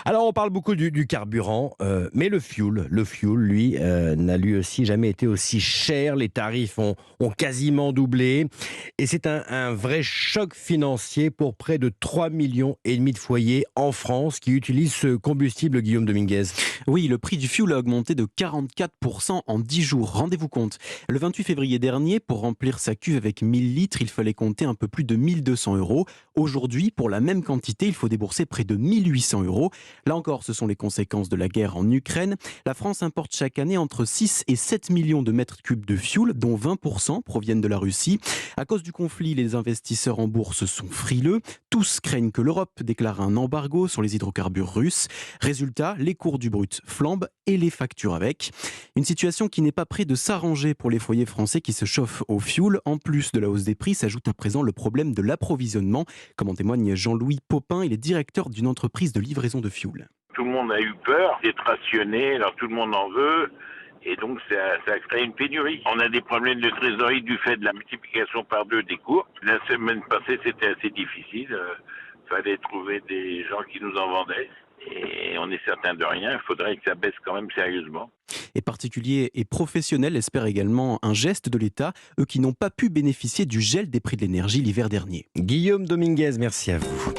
Alors, on parle beaucoup du carburant, mais le fuel, lui, n'a lui aussi jamais été aussi cher. Les tarifs ont quasiment doublé. Et c'est un vrai choc financier pour près de 3,5 millions de foyers en France qui utilisent ce combustible, Guillaume Dominguez. Oui, le prix du fuel a augmenté de 44% en 10 jours. Rendez-vous compte. Le 28 février dernier, pour remplir sa cuve avec 1000 litres, il fallait compter un peu plus de 1200 euros. Aujourd'hui, pour la même quantité, il faut débourser près de 1800 euros. Là encore, ce sont les conséquences de la guerre en Ukraine. La France importe chaque année entre 6 et 7 millions de mètres cubes de fuel, dont 20% proviennent de la Russie. À cause du conflit, les investisseurs en bourse sont frileux. Tous craignent que l'Europe déclare un embargo sur les hydrocarbures russes. Résultat, les cours du brut flambent et les factures avec. Une situation qui n'est pas près de s'arranger pour les foyers français qui se chauffent au fioul. En plus de la hausse des prix, s'ajoute à présent le problème de l'approvisionnement, comme en témoigne Jean-Louis Popin. Il est directeur d'une entreprise de livraison de fioul. Tout le monde a eu peur d'être rationné, alors tout le monde en veut. Et donc ça a créé une pénurie. On a des problèmes de trésorerie du fait de la multiplication par deux des cours. La semaine passée, c'était assez difficile. Fallait trouver des gens qui nous en vendaient. Et on est certain de rien. Il faudrait que ça baisse quand même sérieusement. Et particuliers et professionnels espèrent également un geste de l'État, eux qui n'ont pas pu bénéficier du gel des prix de l'énergie l'hiver dernier. Guillaume Dominguez, merci à vous.